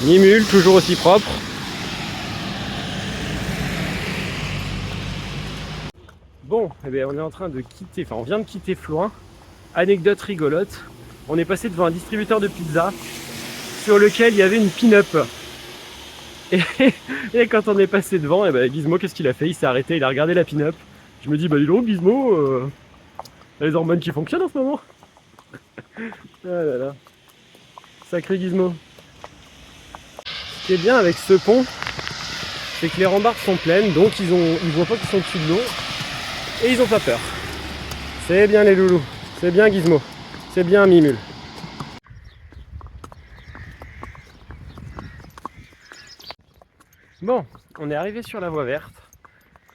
Mimule, toujours aussi propre. Bon, eh bien, on est en train de quitter, enfin on vient de quitter Floin. Anecdote rigolote, on est passé devant un distributeur de pizza sur lequel il y avait une pin-up. Et, et quand on est passé devant, eh ben, Gizmo, qu'est-ce qu'il a fait? Il s'est arrêté, il a regardé la pin-up. Je me dis, bah dis donc Gizmo, les hormones qui fonctionnent en ce moment. Ah là là, sacré Gizmo. Ce qui est bien avec ce pont, c'est que les rambardes sont pleines, donc ils voient pas qu'ils sont au-dessus de l'eau, et ils ont pas peur. C'est bien les loulous, c'est bien Gizmo, c'est bien Mimule. Bon, on est arrivé sur la voie verte.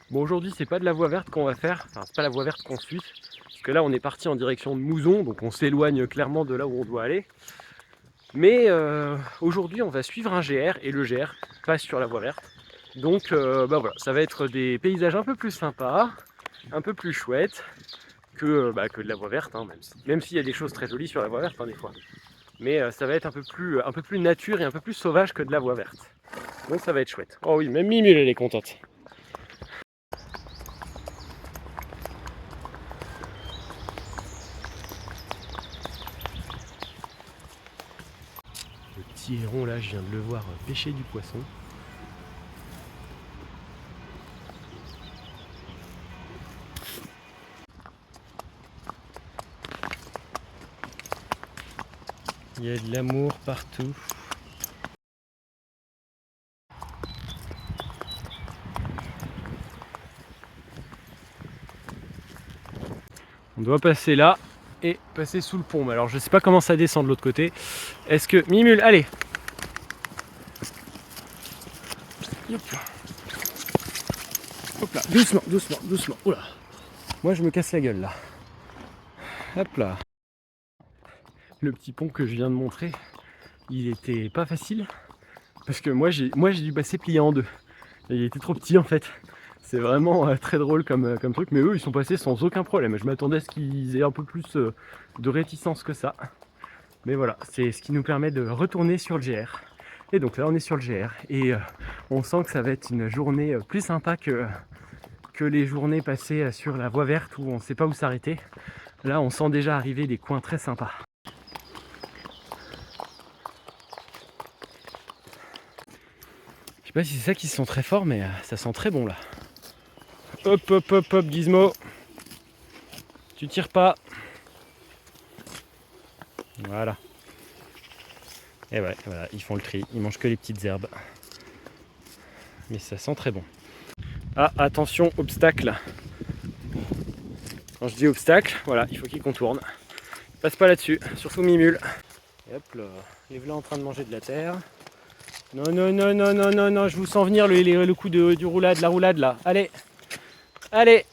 Bon, aujourd'hui c'est pas de la voie verte qu'on va faire, enfin c'est pas la voie verte qu'on suit, parce que là on est parti en direction de Mouzon, donc on s'éloigne clairement de là où on doit aller. Mais aujourd'hui on va suivre un GR, et le GR passe sur la voie verte. Donc bah voilà, ça va être des paysages un peu plus sympas, un peu plus chouettes que de la voie verte, hein, même s'il y a des choses très jolies sur la voie verte, hein, des fois. Mais ça va être un peu plus nature et un peu plus sauvage que de la voie verte. Donc ça va être chouette. Oh oui, même Mimule elle est contente. Le petit héron là, je viens de le voir pêcher du poisson. Il y a de l'amour partout. On doit passer là et passer sous le pont. Alors je sais pas comment ça descend de l'autre côté. Est-ce que... Mimule, allez! Hop là. Hop là, doucement, doucement, doucement. Oula. Moi je me casse la gueule là. Hop là. Le petit pont que je viens de montrer, il était pas facile. Parce que moi j'ai dû passer plié en deux. Et il était trop petit en fait. C'est vraiment très drôle comme truc. Mais eux ils sont passés sans aucun problème. Je m'attendais à ce qu'ils aient un peu plus de réticence que ça. Mais voilà, c'est ce qui nous permet de retourner sur le GR. Et donc là on est sur le GR. Et on sent que ça va être une journée plus sympa que les journées passées sur la voie verte où on ne sait pas où s'arrêter. Là on sent déjà arriver des coins très sympas. Je sais pas si c'est ça qui sent très fort, mais ça sent très bon là. Hop hop hop hop Gizmo. Tu tires pas. Voilà. Et ouais, voilà, ils font le tri, ils mangent que les petites herbes. Mais ça sent très bon. Ah, attention, obstacle. Quand je dis obstacle, voilà, il faut qu'il contourne. Passe pas là-dessus, surtout Mimule. Et hop là, les voilà en train de manger de la terre. Non, non, non, non, non, non, non, je vous sens venir le coup du roulade, la roulade là. Allez, allez,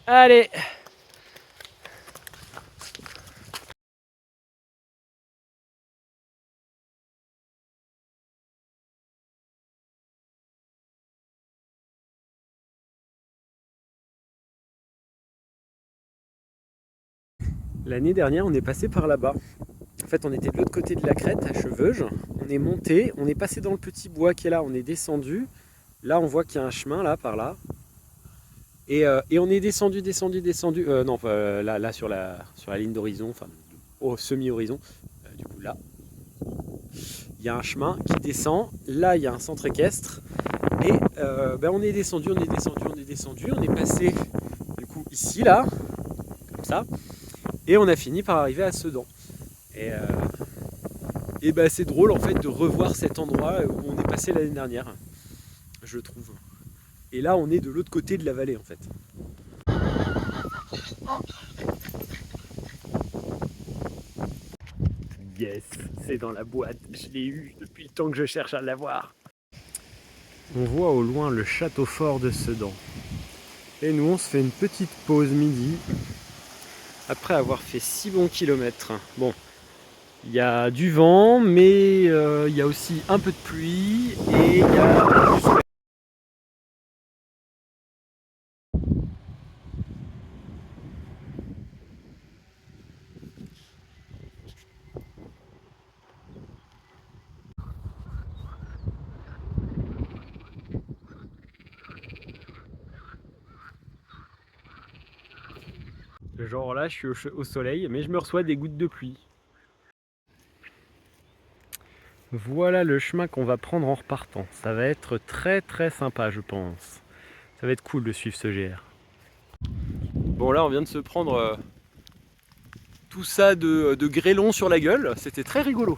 allez. L'année dernière, on est passé par là-bas. En fait, on était de l'autre côté de la crête, à Cheveuge. On est monté, on est passé dans le petit bois qui est là, on est descendu. Là, on voit qu'il y a un chemin, là, par là. Et on est descendu, descendu, descendu. Non, là sur la ligne d'horizon, enfin, au semi-horizon. Du coup, là, il y a un chemin qui descend. Là, il y a un centre équestre. Et on est descendu, on est descendu, on est descendu. On est passé, du coup, ici, là, comme ça. Et on a fini par arriver à Sedan. Et c'est drôle en fait de revoir cet endroit où on est passé l'année dernière, je trouve. Et là on est de l'autre côté de la vallée en fait. Yes, c'est dans la boîte, je l'ai eu depuis le temps que je cherche à l'avoir. On voit au loin le château fort de Sedan. Et nous on se fait une petite pause midi après avoir fait 6 bons kilomètres. Bon, il y a du vent, mais il y a aussi un peu de pluie et il y a du soleil. Genre là, je suis au soleil, mais je me reçois des gouttes de pluie. Voilà le chemin qu'on va prendre en repartant. Ça va être très très sympa, je pense. Ça va être cool de suivre ce GR. Bon, là, on vient de se prendre tout ça de grêlons sur la gueule. C'était très rigolo.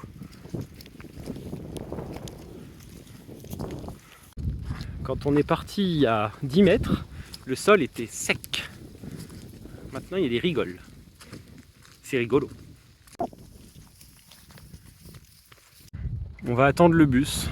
Quand on est parti à 10 mètres, le sol était sec. Maintenant, il y a des rigoles. C'est rigolo. On va attendre le bus.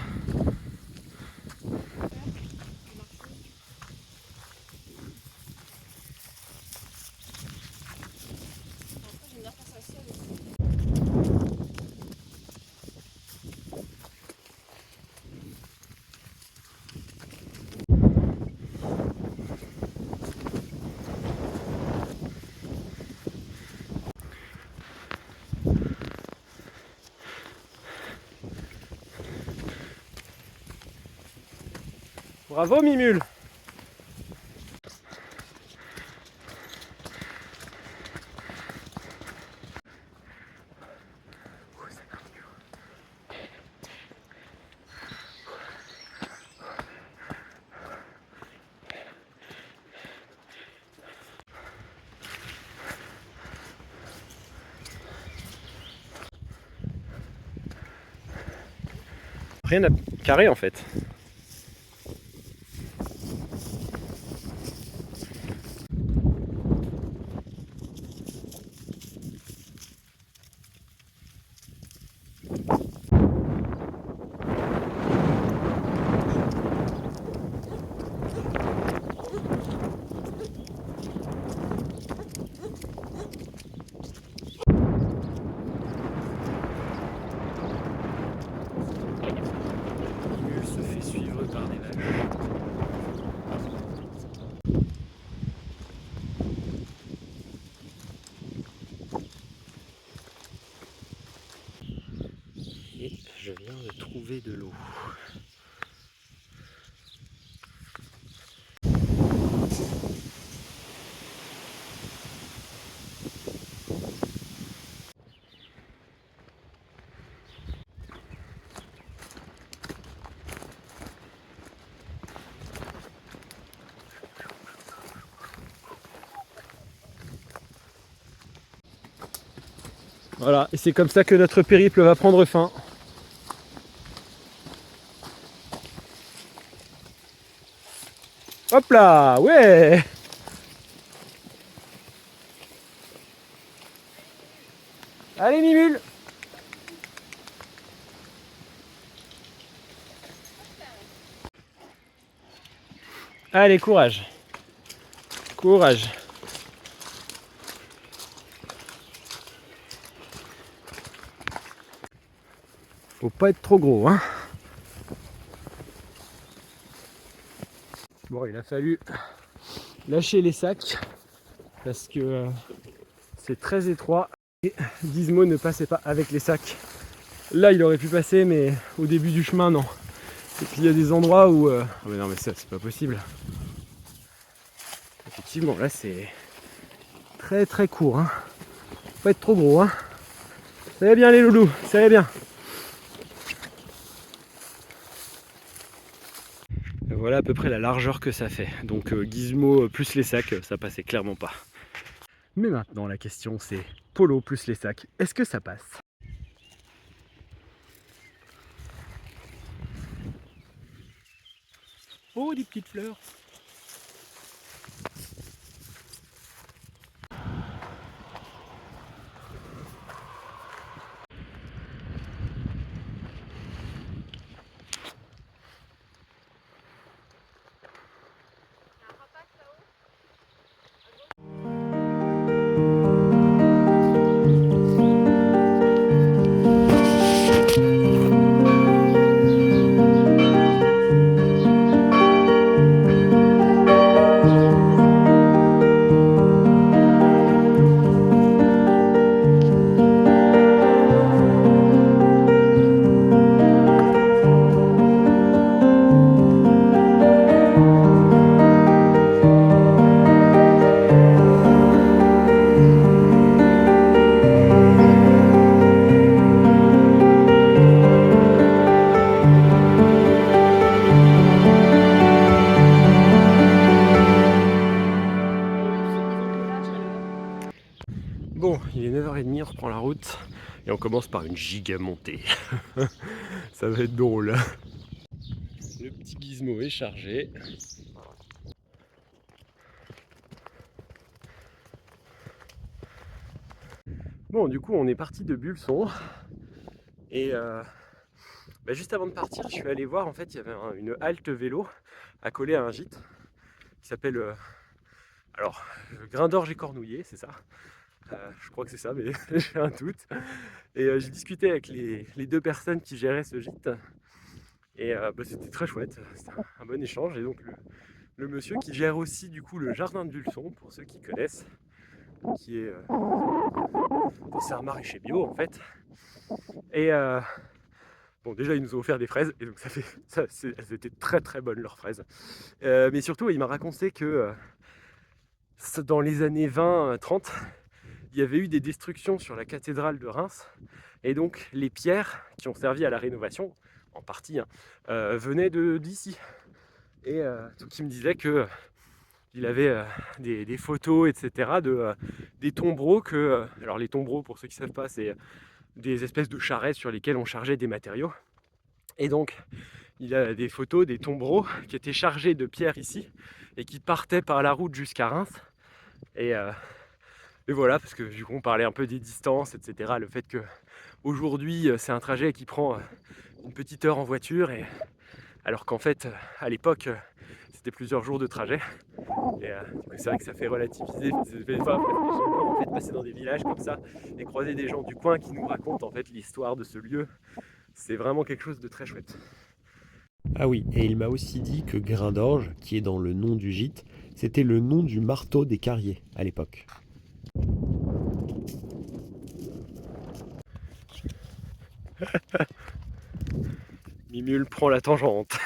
Bravo Mimule! Rien à carrer en fait. Mimule se fait suivre par des vaches. Et je viens de trouver de l'eau. Voilà, et c'est comme ça que notre périple va prendre fin. Hop là, ouais! Allez Mimule! Allez, courage! Courage! Faut pas être trop gros, hein. Bon, il a fallu lâcher les sacs parce que c'est très étroit et Gizmo ne passait pas avec les sacs. Là, il aurait pu passer, mais au début du chemin, non. Et puis il y a des endroits où... Ah mais non, mais ça, c'est pas possible. Effectivement, là, c'est très très court, hein. Faut pas être trop gros, hein. Ça va bien les loulous, ça va bien. Voilà à peu près la largeur que ça fait. Donc Gizmo plus les sacs, ça passait clairement pas. Mais maintenant la question c'est Polo plus les sacs, est-ce que ça passe? Oh, des petites fleurs! descente. Et on commence par une giga montée. Ça va être drôle. Le petit gizmo est chargé. Bon, du coup, on est parti de Bulson. Et juste avant de partir, je suis allé voir, en fait, il y avait une halte vélo accolée à un gîte qui s'appelle Grain d'Orge et Cornouillet, c'est ça. Je crois que c'est ça, mais j'ai un doute. Et j'ai discuté avec les deux personnes qui géraient ce gîte. Et c'était très chouette, c'était un bon échange. Et donc le monsieur qui gère aussi du coup le jardin de Bulson, pour ceux qui connaissent, qui est c'est un maraîcher bio en fait. Et bon, déjà ils nous ont offert des fraises, et donc elles étaient très très bonnes leurs fraises. Mais surtout il m'a raconté que dans les années 20-30, il y avait eu des destructions sur la cathédrale de Reims, et donc les pierres qui ont servi à la rénovation, en partie, venaient d'ici. Et donc il me disait que il avait des photos, etc., des tombereaux alors les tombereaux, pour ceux qui ne savent pas, c'est des espèces de charrettes sur lesquelles on chargeait des matériaux. Et donc il a des photos des tombereaux qui étaient chargés de pierres ici et qui partaient par la route jusqu'à Reims. Et voilà, parce que du coup on parlait un peu des distances, etc. Le fait que aujourd'hui c'est un trajet qui prend une petite heure en voiture, alors qu'en fait à l'époque c'était plusieurs jours de trajet. Et c'est vrai que ça fait relativiser. J'adore en fait passer dans des villages comme ça et croiser des gens du coin qui nous racontent en fait l'histoire de ce lieu. C'est vraiment quelque chose de très chouette. Ah oui, et il m'a aussi dit que Grain d'Orge, qui est dans le nom du gîte, c'était le nom du marteau des carriers à l'époque. Mimule prend la tangente.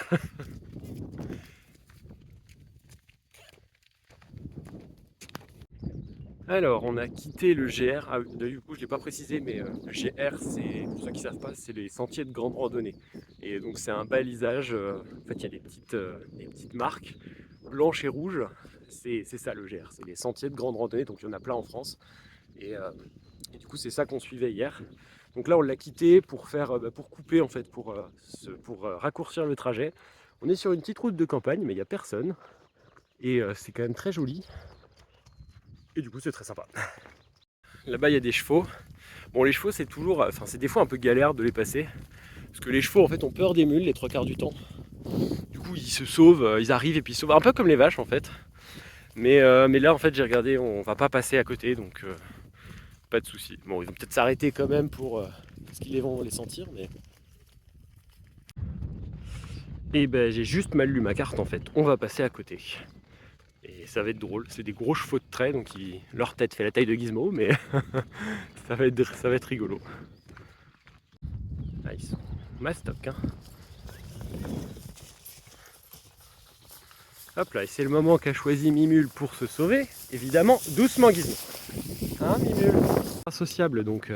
Alors, on a quitté le GR. Ah, du coup, je ne l'ai pas précisé, mais le GR, c'est, pour ceux qui ne savent pas, c'est les sentiers de grande randonnée. Et donc, c'est un balisage. En fait, il y a des petites marques blanches et rouges. C'est ça le GR, c'est les sentiers de grande randonnée. Donc, il y en a plein en France. Et du coup, c'est ça qu'on suivait hier. Donc là, on l'a quitté pour pour couper, en fait, pour raccourcir le trajet. On est sur une petite route de campagne, mais il n'y a personne. Et c'est quand même très joli. Et du coup, c'est très sympa. Là-bas, il y a des chevaux. Bon, les chevaux, c'est toujours, enfin, c'est des fois un peu galère de les passer. Parce que les chevaux, en fait, ont peur des mules les trois quarts du temps. Du coup, ils se sauvent, ils arrivent et puis ils se sauvent. Un peu comme les vaches, en fait. Mais là, en fait, j'ai regardé, on va pas passer à côté, donc pas de souci. Bon, ils vont peut-être s'arrêter quand même parce qu'ils vont les sentir, mais. Et ben, j'ai juste mal lu ma carte, en fait. On va passer à côté. Et ça va être drôle. C'est des gros chevaux de trait, donc leur tête fait la taille de Gizmo, mais ça va être rigolo. Ah, ils sont mastoc, hein. Hop là, et c'est le moment qu'a choisi Mimule pour se sauver. Évidemment, doucement Gizmo. Hein, Mimule? Pas sociable, donc...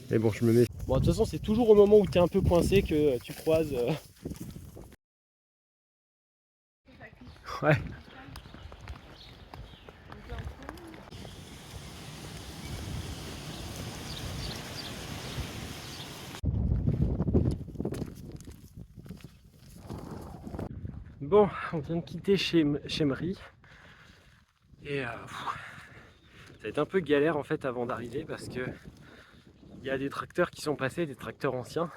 Mais bon, je me mets... Bon, de toute façon, c'est toujours au moment où tu es un peu coincé que tu croises... Ouais. Bon, on vient de quitter chez Marie. Et ça va être un peu galère en fait avant d'arriver parce que il y a des tracteurs qui sont passés, des tracteurs anciens.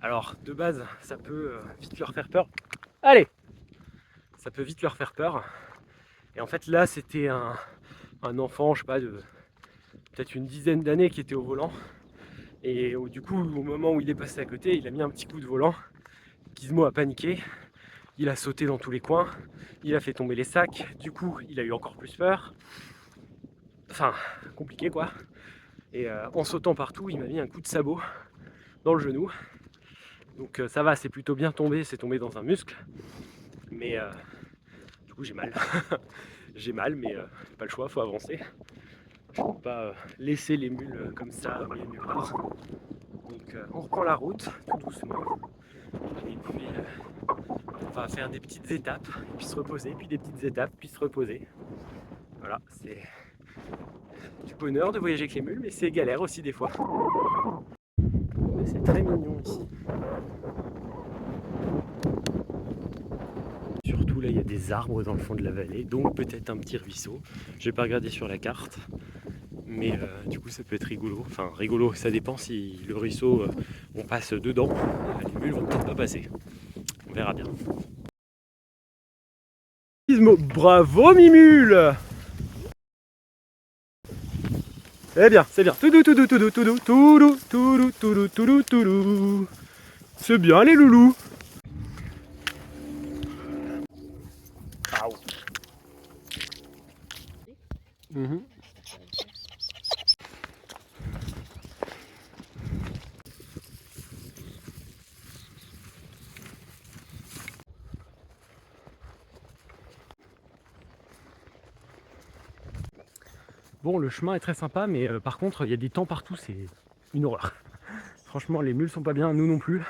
Alors de base, ça peut vite leur faire peur. Allez! Ça peut vite leur faire peur. Et en fait là, c'était un enfant, je sais pas, de peut-être une dizaine d'années qui était au volant. Et du coup, au moment où il est passé à côté, il a mis un petit coup de volant. Gizmo a paniqué. Il a sauté dans tous les coins, il a fait tomber les sacs, du coup il a eu encore plus peur. Enfin, compliqué quoi. Et en sautant partout, il m'a mis un coup de sabot dans le genou. Donc ça va, c'est plutôt bien tombé, c'est tombé dans un muscle. Mais du coup j'ai mal. J'ai mal, mais pas le choix, faut avancer. Je ne peux pas laisser les mules comme ça, au milieu de nulle part. Donc on reprend la route, tout doucement. Et puis on va faire des petites étapes, puis se reposer, puis des petites étapes, puis se reposer. Voilà, c'est du bonheur de voyager avec les mules, mais c'est galère aussi des fois. Mais c'est très mignon ici. Surtout là, il y a des arbres dans le fond de la vallée, donc peut-être un petit ruisseau. Je vais pas regarder sur la carte, mais du coup ça peut être rigolo. Enfin rigolo, ça dépend si le ruisseau, on passe dedans. Les mules vont peut-être pas passer. On verra bien. Bravo Mimule! C'est bien, c'est bien. Toudou, toudou, toudou, toudou, toudou, toudou, toudou, toudou, toudou. C'est bien les loulous. Mhm. Bon, le chemin est très sympa, mais par contre, il y a des temps partout, c'est une horreur. Franchement, les mules sont pas bien, nous non plus.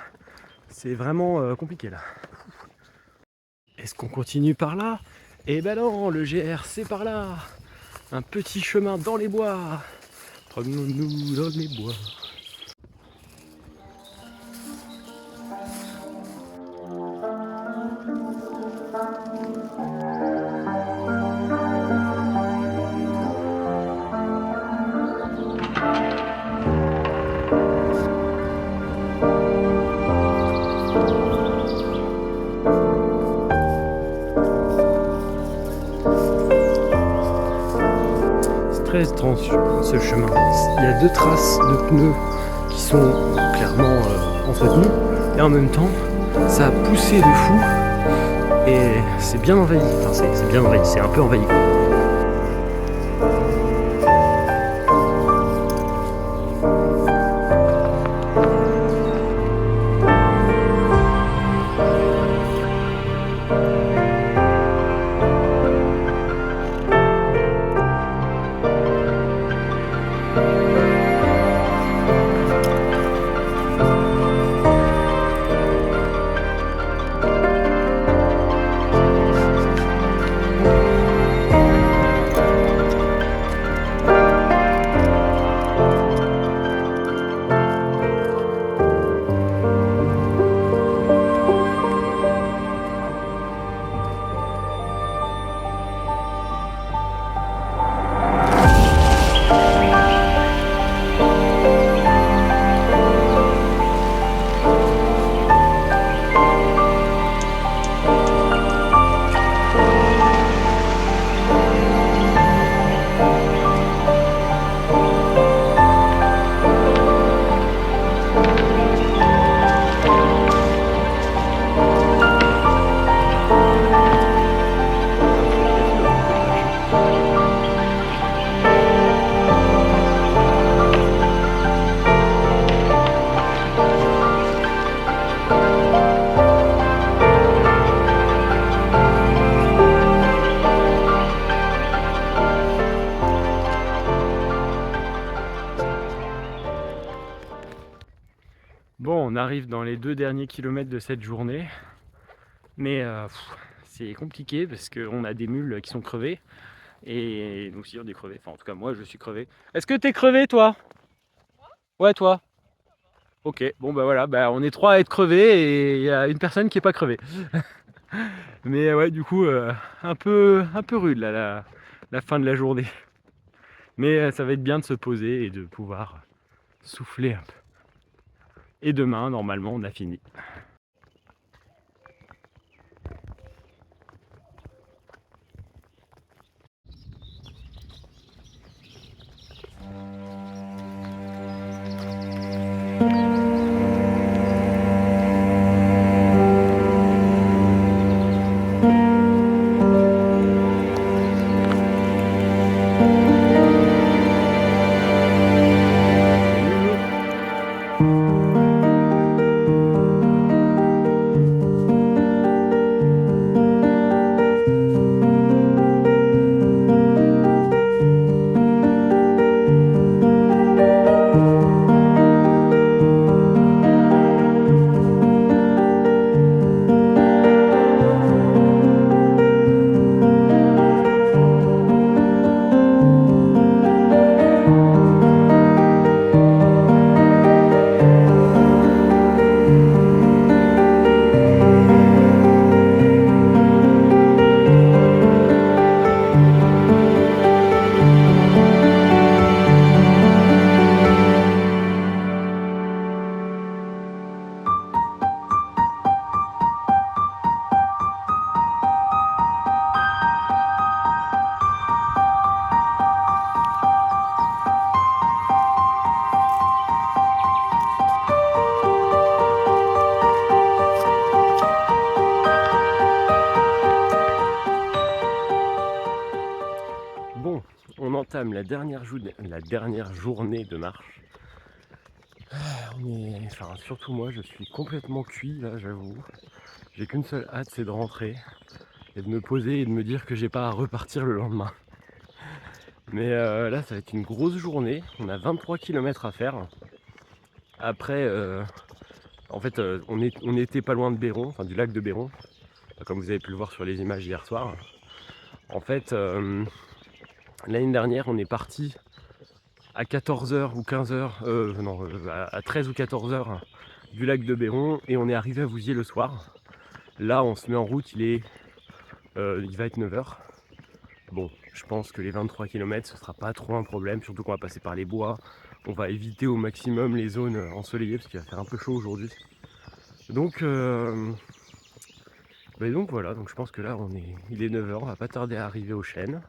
C'est vraiment compliqué là. Est-ce qu'on continue par là? Eh ben non, le GR c'est par là. Un petit chemin dans les bois. Promenons-nous dans les bois. Très étrange ce chemin. Il y a deux traces de pneus qui sont clairement entretenues et en même temps ça a poussé de fou et c'est bien envahi. Enfin c'est bien envahi, c'est un peu envahi. Bon, on arrive dans les 2 derniers kilomètres de cette journée, mais c'est compliqué parce qu'on a des mules qui sont crevées et nous aussi on est crevés. Enfin, en tout cas, moi je suis crevé. Est-ce que t'es crevé toi? Ouais, toi? Ok, bon bah voilà, bah, on est 3 à être crevés et il y a une personne qui est pas crevée. Mais ouais, du coup, un peu rude là, la fin de la journée. Mais ça va être bien de se poser et de pouvoir souffler un peu. Et demain, normalement, on a fini. entame la dernière journée de marche. Enfin, surtout moi, je suis complètement cuit là, j'avoue. J'ai qu'une seule hâte, c'est de rentrer et de me poser et de me dire que j'ai pas à repartir le lendemain. Mais là, ça va être une grosse journée. On a 23 km à faire. Après, en fait, on était pas loin de Béron, enfin du lac de Béron, comme vous avez pu le voir sur les images hier soir. En fait, l'année dernière, on est parti à 14h ou 15h, à 13 ou 14h du lac de Béron et on est arrivé à Vouziers le soir. Là, on se met en route, il va être 9h. Bon, je pense que les 23 km, ce sera pas trop un problème, surtout qu'on va passer par les bois. On va éviter au maximum les zones ensoleillées parce qu'il va faire un peu chaud aujourd'hui. Donc voilà, donc je pense que là il est 9h, on va pas tarder à arriver aux chênes.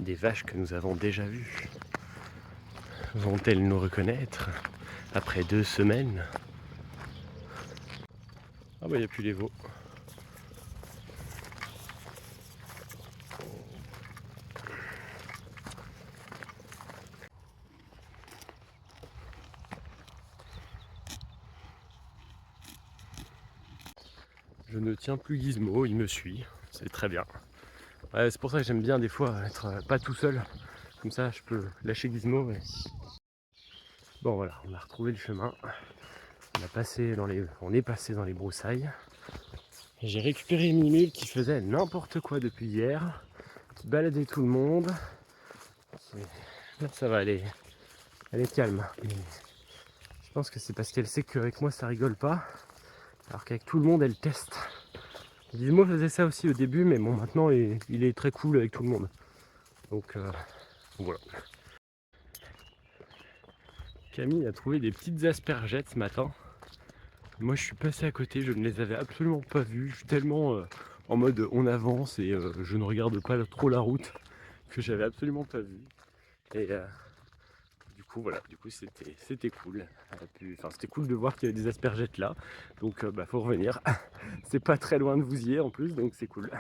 Des vaches que nous avons déjà vues. Vont-elles nous reconnaître après 2 semaines? Ah bah il n'y a plus les veaux. Je ne tiens plus Gizmo, il me suit, c'est très bien. Ouais, c'est pour ça que j'aime bien des fois être pas tout seul. Comme ça je peux lâcher Gizmo. Mais... Bon voilà, on a retrouvé le chemin. On est passé dans les broussailles. J'ai récupéré Mimule qui faisait n'importe quoi depuis hier, qui baladait tout le monde. Là ça va, elle est calme. Mais je pense que c'est parce qu'elle sait qu'avec moi ça rigole pas, alors qu'avec tout le monde elle teste. Gizmo faisait ça aussi au début, mais bon maintenant il est très cool avec tout le monde. Donc voilà. Camille a trouvé des petites aspergettes ce matin. Moi je suis passé à côté, je ne les avais absolument pas vues. Je suis tellement en mode on avance et je ne regarde pas trop la route que j'avais absolument pas vu. Et du coup voilà, c'était cool. C'était cool de voir qu'il y avait des aspergettes là. Donc faut revenir. C'est pas très loin de Vouziers en plus, donc c'est cool.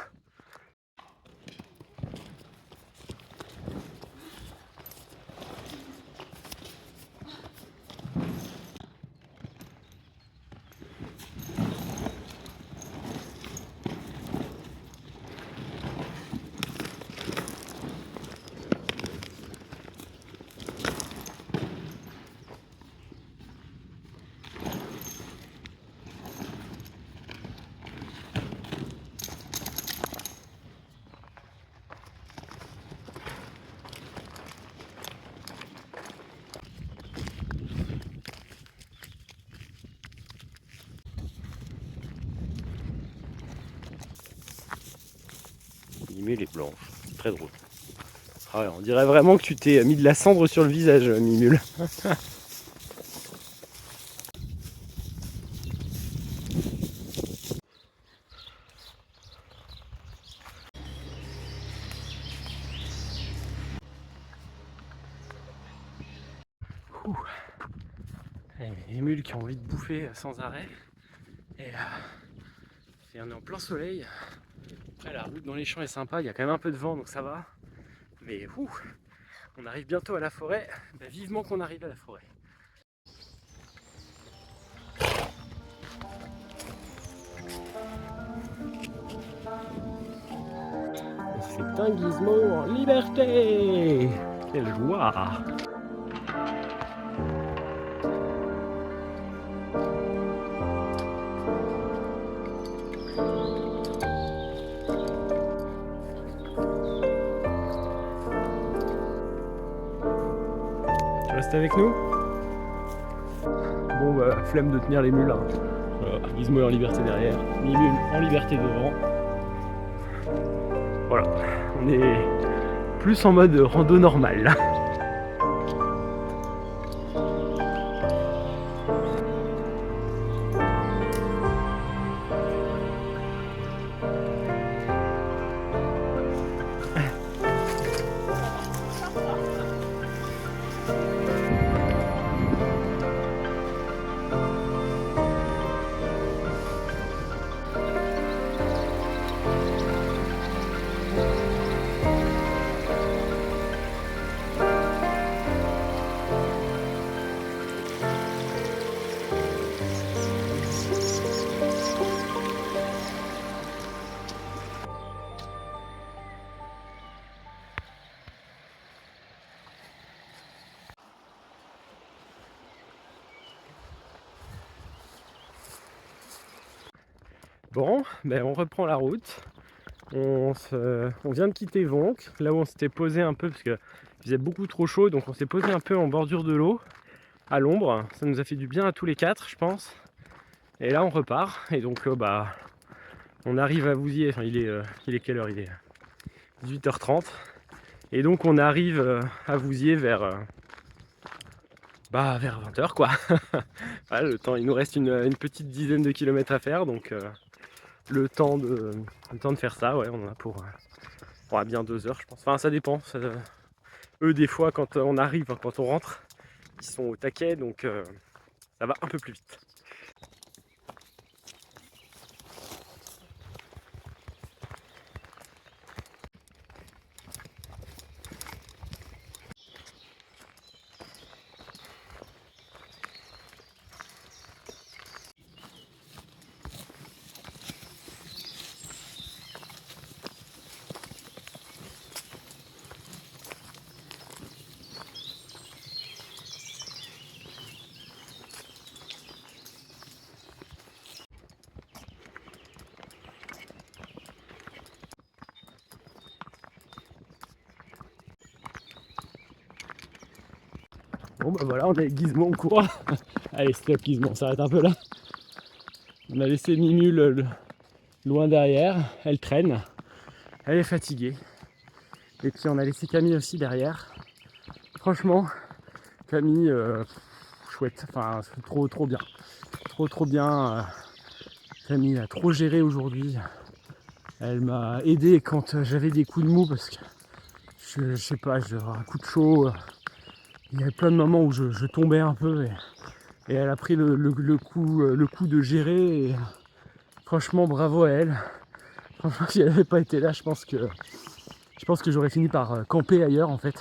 Mimule est blanche, c'est très drôle. Ah ouais, on dirait vraiment que tu t'es mis de la cendre sur le visage, Mimule. Les mules qui ont envie de bouffer sans arrêt. Et on est en plein soleil. Après la route dans les champs est sympa, il y a quand même un peu de vent donc ça va. Mais on arrive bientôt à la forêt. Bah, vivement qu'on arrive à la forêt. C'est un Gizmo en liberté! Quelle joie! Tu restes avec nous? Bon bah flemme de tenir les mules. Hein. Gizmo est en liberté derrière, Mimule en liberté devant. Voilà, on est plus en mode rando normal là. Bon, ben on reprend la route. On vient de quitter Vonc, là où on s'était posé un peu parce qu'il faisait beaucoup trop chaud, donc on s'est posé un peu en bordure de l'eau, à l'ombre. Ça nous a fait du bien à tous les quatre, je pense. Et là on repart, et donc bah on arrive à Vouziers, enfin il est quelle heure? Il est 18h30. Et donc on arrive à Vouziers vers 20h quoi. Voilà, le temps, il nous reste une petite dizaine de kilomètres à faire, donc le temps de faire ça, ouais, on en a pour bien 2 heures je pense. Enfin ça dépend. Eux des fois quand on arrive, quand on rentre, ils sont au taquet, donc ça va un peu plus vite. Bon bah voilà, on est avec Gizmo en cours. Allez stop Gizmo, on s'arrête un peu là. On a laissé Mimule loin derrière, elle traîne, elle est fatiguée. Et puis on a laissé Camille aussi derrière. Franchement, Camille, chouette, enfin c'est trop bien. Trop bien. Camille a trop géré aujourd'hui. Elle m'a aidé quand j'avais des coups de mou parce que je sais pas, un coup de chaud. Il y avait plein de moments où je tombais un peu et elle a pris le coup de gérer. Et franchement, bravo à elle. Franchement, si elle n'avait pas été là, je pense que j'aurais fini par camper ailleurs en fait.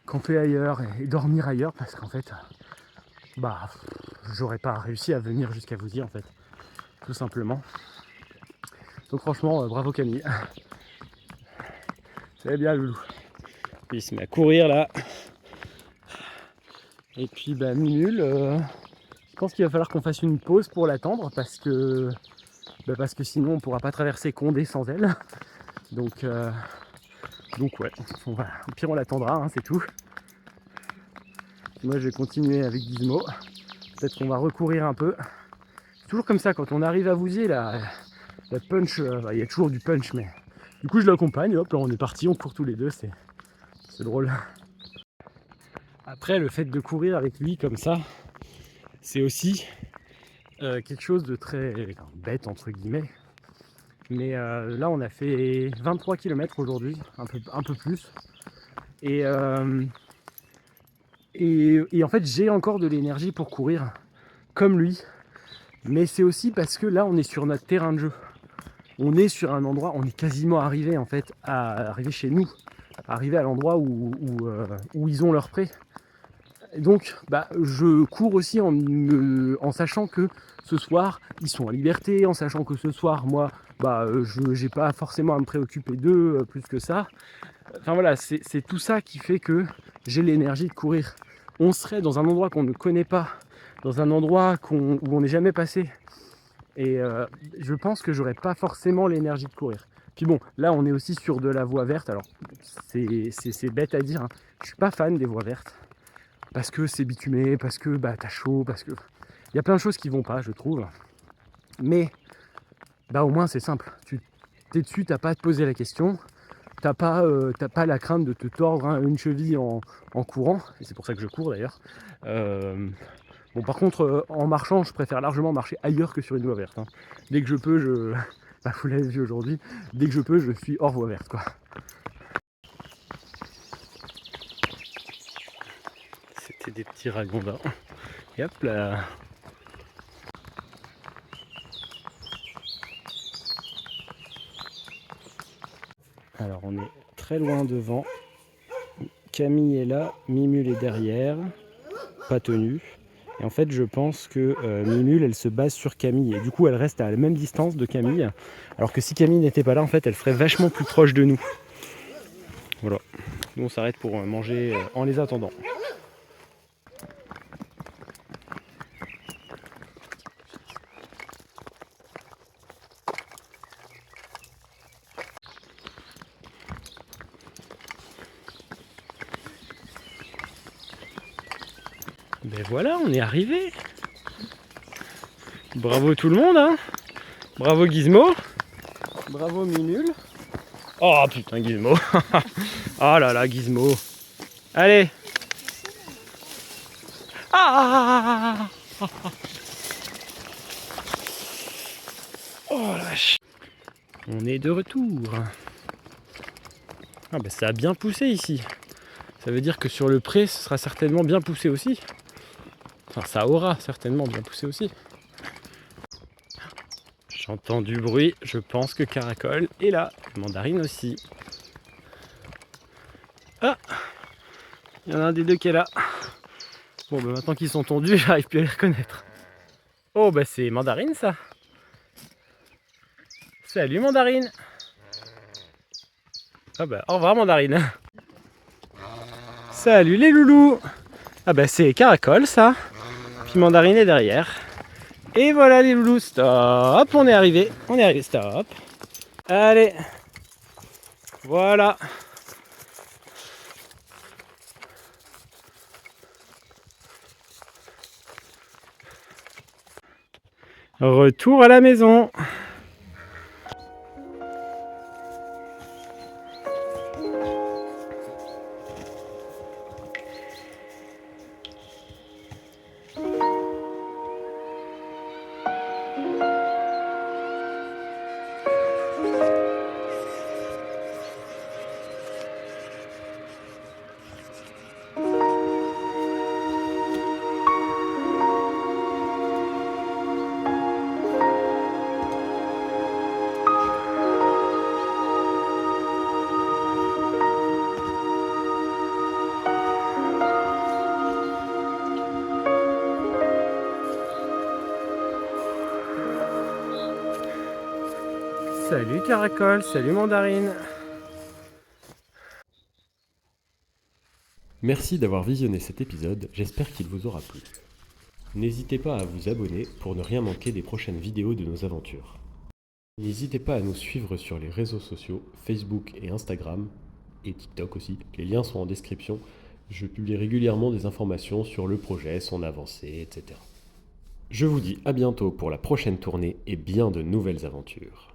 Camper ailleurs et dormir ailleurs parce qu'en fait, bah, j'aurais pas réussi à venir jusqu'à Vouziers en fait, tout simplement. Donc franchement, bravo Camille. C'est bien Loulou. Puis il se met à courir là. Et puis bah Mimule, je pense qu'il va falloir qu'on fasse une pause pour l'attendre parce que sinon on pourra pas traverser Condé sans elle. Donc ouais, au pire on l'attendra, hein, c'est tout. Moi je vais continuer avec Gizmo. Peut-être qu'on va recourir un peu. C'est toujours comme ça quand on arrive à Vouziers, la punch, il y a toujours du punch, mais du coup je l'accompagne, hop là on est parti, on court tous les deux, c'est drôle. Après le fait de courir avec lui comme ça, c'est aussi quelque chose de très bête entre guillemets. Mais là on a fait 23 km aujourd'hui, un peu plus. Et en fait j'ai encore de l'énergie pour courir comme lui. Mais c'est aussi parce que là on est sur notre terrain de jeu. On est sur un endroit, on est quasiment arrivé en fait arriver chez nous, arrivé à l'endroit où ils ont leur pré. Et donc bah, je cours aussi en sachant que ce soir ils sont en liberté, en sachant que ce soir moi bah, je n'ai pas forcément à me préoccuper d'eux plus que ça. Enfin voilà, c'est tout ça qui fait que j'ai l'énergie de courir. On serait dans un endroit qu'on ne connaît pas, dans un endroit où on n'est jamais passé. Et je pense que j'aurais pas forcément l'énergie de courir. Puis bon, là on est aussi sur de la voie verte. Alors c'est bête à dire, hein. Je suis pas fan des voies vertes. Parce que c'est bitumé, parce que bah, t'as chaud, parce que... Il y a plein de choses qui vont pas, je trouve. Mais bah, au moins c'est simple. Tu t'es dessus, t'as pas à te poser la question. T'as pas la crainte de te tordre une cheville en courant. Et c'est pour ça que je cours d'ailleurs. Bon par contre en marchant je préfère largement marcher ailleurs que sur une voie verte, hein. Dès que je peux bah, vous l'avez vu aujourd'hui, dès que je peux je suis hors voie verte quoi. C'était des petits ragondins. Et hop là. Alors on est très loin devant. Camille est là, Mimule est derrière, pas tenue. Et en fait, je pense que Mimule, elle se base sur Camille. Et du coup, elle reste à la même distance de Camille. Alors que si Camille n'était pas là, en fait, elle serait vachement plus proche de nous. Voilà. Nous, on s'arrête pour manger en les attendant. Ben voilà, on est arrivé. Bravo tout le monde, hein. Bravo Gizmo. Bravo Minule. Oh putain Gizmo. Oh là là Gizmo. Allez. Ah. Oh la vache. On est de retour. Ah bah ça a bien poussé ici. Ça veut dire que sur le pré, ce sera certainement bien poussé aussi. Enfin, ça aura certainement bien poussé aussi. J'entends du bruit, je pense que Caracol est là. Mandarine aussi. Ah, il y en a un des deux qui est là. Bon, bah maintenant qu'ils sont tondus, j'arrive plus à les reconnaître. Oh, bah c'est Mandarine ça. Salut Mandarine. Ah bah au revoir Mandarine. Salut les loulous. Ah bah c'est Caracol ça. Puis Mandarine est derrière. Et voilà les loulous, stop, on est arrivé, stop. Allez, voilà. Retour à la maison. Salut Caracol, salut Mandarine. Merci d'avoir visionné cet épisode, j'espère qu'il vous aura plu. N'hésitez pas à vous abonner pour ne rien manquer des prochaines vidéos de nos aventures. N'hésitez pas à nous suivre sur les réseaux sociaux, Facebook et Instagram, et TikTok aussi, les liens sont en description. Je publie régulièrement des informations sur le projet, son avancée, etc. Je vous dis à bientôt pour la prochaine tournée et bien de nouvelles aventures.